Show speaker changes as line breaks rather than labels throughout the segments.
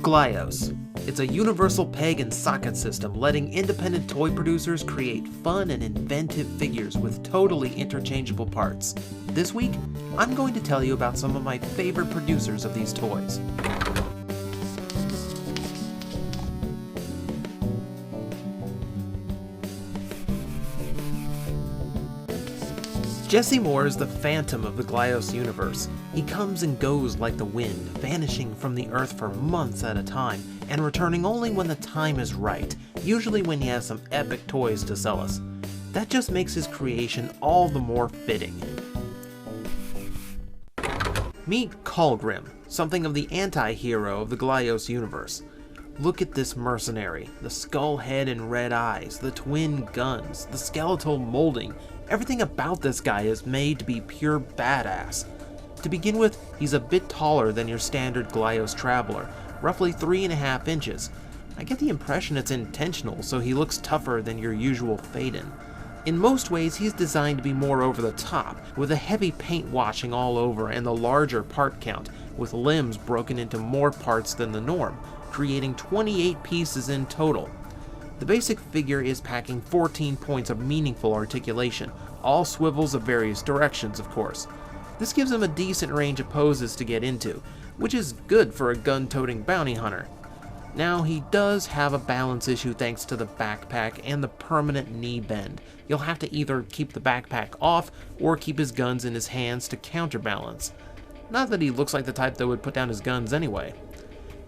Glyos. It's a universal peg and socket system letting independent toy producers create fun and inventive figures with totally interchangeable parts. This week, I'm going to tell you about some of my favorite producers of these toys. Jesse Moore is the phantom of the Glyos universe. He comes and goes like the wind, vanishing from the earth for months at a time, and returning only when the time is right, usually when he has some epic toys to sell us. That just makes his creation all the more fitting. Meet Callgrim, something of the anti-hero of the Glyos universe. Look at this mercenary, the skull head and red eyes, the twin guns, the skeletal molding. Everything about this guy is made to be pure badass. To begin with, he's a bit taller than your standard Glyos traveler, roughly 3.5 inches. I get the impression it's intentional, so he looks tougher than your usual Phaeton. In most ways, he's designed to be more over the top, with a heavy paint washing all over and the larger part count, with limbs broken into more parts than the norm, creating 28 pieces in total. The basic figure is packing 14 points of meaningful articulation, all swivels of various directions, of course. This gives him a decent range of poses to get into, which is good for a gun-toting bounty hunter. Now, he does have a balance issue thanks to the backpack and the permanent knee bend. You'll have to either keep the backpack off or keep his guns in his hands to counterbalance. Not that he looks like the type that would put down his guns anyway.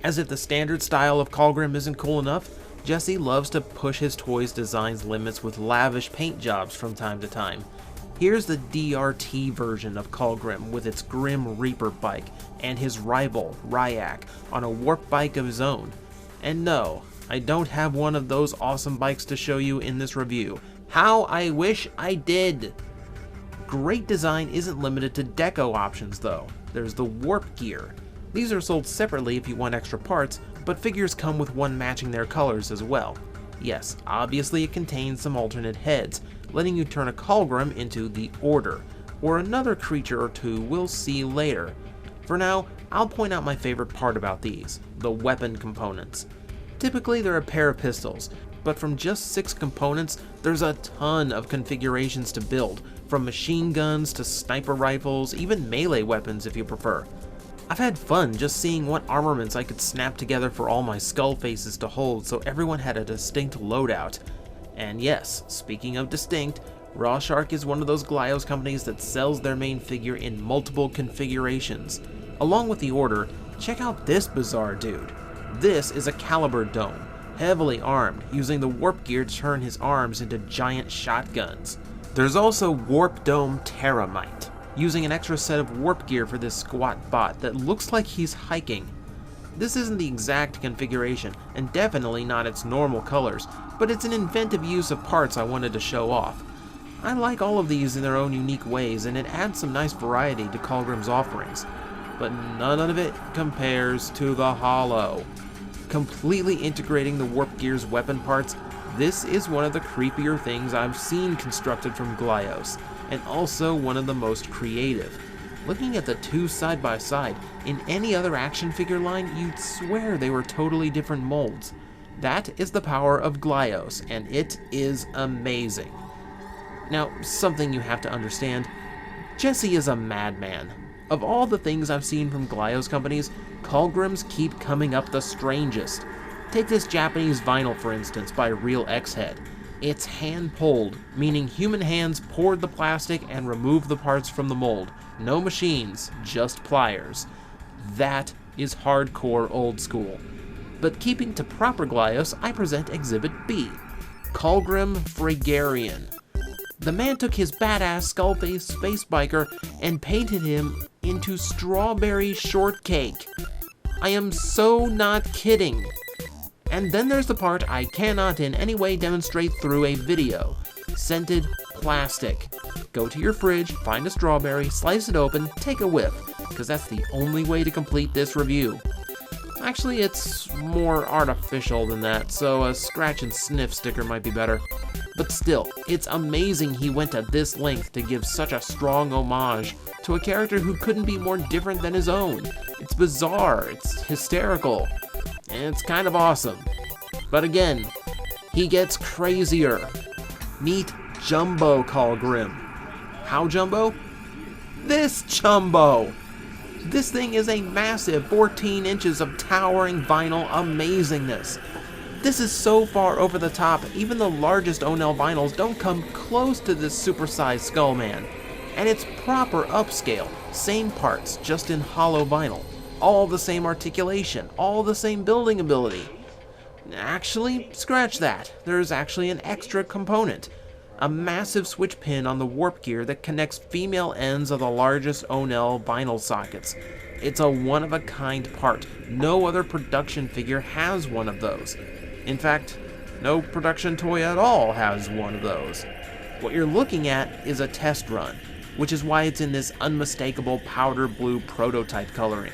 As if the standard style of Callgrim isn't cool enough, Jesse loves to push his toys' designs limits with lavish paint jobs from time to time. Here's the DRT version of Callgrim with its Grim Reaper bike and his rival, Ryak, on a warp bike of his own. And no, I don't have one of those awesome bikes to show you in this review. How I wish I did! Great design isn't limited to deco options though. There's the warp gear. These are sold separately if you want extra parts, but figures come with one matching their colors as well. Yes, obviously it contains some alternate heads, letting you turn a Callgrim into the Order, or another creature or two we'll see later. For now, I'll point out my favorite part about these, the weapon components. Typically they're a pair of pistols, but from just 6 components, there's a ton of configurations to build, from machine guns to sniper rifles, even melee weapons if you prefer. I've had fun just seeing what armaments I could snap together for all my skull faces to hold so everyone had a distinct loadout. And yes, speaking of distinct, Rawshark is one of those Glyos companies that sells their main figure in multiple configurations. Along with the Order, check out this bizarre dude. This is a caliber dome, heavily armed, using the warp gear to turn his arms into giant shotguns. There's also Warp Dome Terramite, using an extra set of warp gear for this squat bot that looks like he's hiking. This isn't the exact configuration, and definitely not its normal colors, but it's an inventive use of parts I wanted to show off. I like all of these in their own unique ways, and it adds some nice variety to Callgrim's offerings. But none of it compares to the Hollow. Completely integrating the warp gear's weapon parts, this is one of the creepier things I've seen constructed from Glyos, and also one of the most creative. Looking at the two side by side, in any other action figure line, you'd swear they were totally different molds. That is the power of Glyos, and it is amazing. Now, something you have to understand, Jesse is a madman. Of all the things I've seen from Glyos companies, Callgrims keep coming up the strangest. Take this Japanese vinyl for instance by Real X-Head. It's hand-pulled, meaning human hands poured the plastic and removed the parts from the mold. No machines, just pliers. That is hardcore old school. But keeping to proper Glyos, I present Exhibit B, Callgrim Fragarian. The man took his badass skullface space biker and painted him into strawberry shortcake. I am so not kidding. And then there's the part I cannot in any way demonstrate through a video. Scented plastic. Go to your fridge, find a strawberry, slice it open, take a whiff, because that's the only way to complete this review. Actually, it's more artificial than that, so a scratch and sniff sticker might be better. But still, it's amazing he went to this length to give such a strong homage to a character who couldn't be more different than his own. It's bizarre, it's hysterical. and it's kind of awesome. But again, he gets crazier. Meet Jumbo Callgrim. How jumbo? This jumbo! This thing is a massive 14 inches of towering vinyl amazingness. This is so far over the top, even the largest Onel vinyls don't come close to this supersized skull man. And it's proper upscale, same parts, just in hollow vinyl. All the same articulation, all the same building ability. Actually, scratch that. There's actually an extra component. A massive switch pin on the warp gear that connects female ends of the largest Onel vinyl sockets. It's a one-of-a-kind part. No other production figure has one of those. In fact, no production toy at all has one of those. What you're looking at is a test run, which is why it's in this unmistakable powder blue prototype coloring.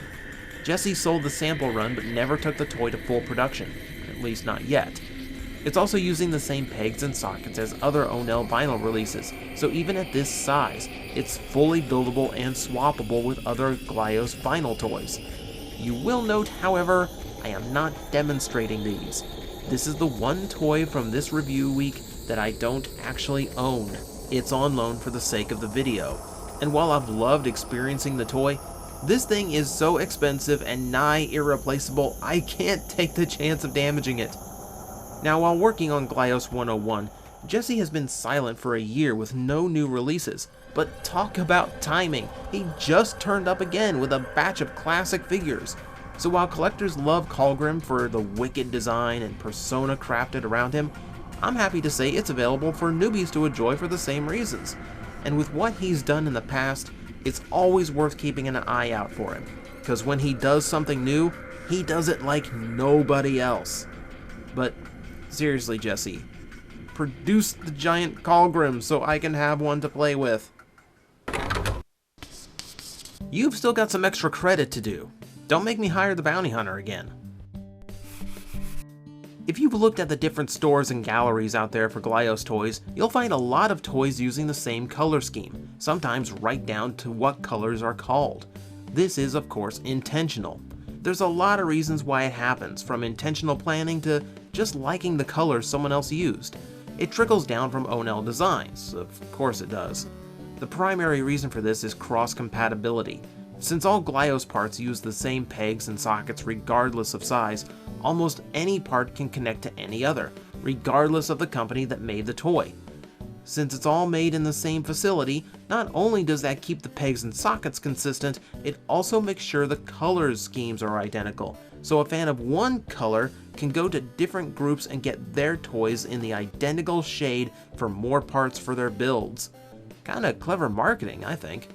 Jesse sold the sample run but never took the toy to full production, at least not yet. It's also using the same pegs and sockets as other Onel vinyl releases, so even at this size, it's fully buildable and swappable with other Glyos vinyl toys. You will note, however, I am not demonstrating these. This is the one toy from this review week that I don't actually own. It's on loan for the sake of the video. And while I've loved experiencing the toy, this thing is so expensive and nigh irreplaceable, I can't take the chance of damaging it. Now, while working on Glyos 101, Jesse has been silent for a year with no new releases, but talk about timing, he just turned up again with a batch of classic figures. So while collectors love Callgrim for the wicked design and persona crafted around him, I'm happy to say it's available for newbies to enjoy for the same reasons. And with what he's done in the past, it's always worth keeping an eye out for him, because when he does something new, he does it like nobody else. But seriously, Jesse, produce the giant Callgrim so I can have one to play with. You've still got some extra credit to do. Don't make me hire the bounty hunter again. If you've looked at the different stores and galleries out there for Glyos toys, you'll find a lot of toys using the same color scheme, sometimes right down to what colors are called. This is, of course, intentional. There's a lot of reasons why it happens, from intentional planning to just liking the colors someone else used. It trickles down from Onel designs, of course it does. The primary reason for this is cross-compatibility. Since all Glyos parts use the same pegs and sockets regardless of size, almost any part can connect to any other, regardless of the company that made the toy. Since it's all made in the same facility, not only does that keep the pegs and sockets consistent, it also makes sure the color schemes are identical, so a fan of one color can go to different groups and get their toys in the identical shade for more parts for their builds. Kinda clever marketing, I think.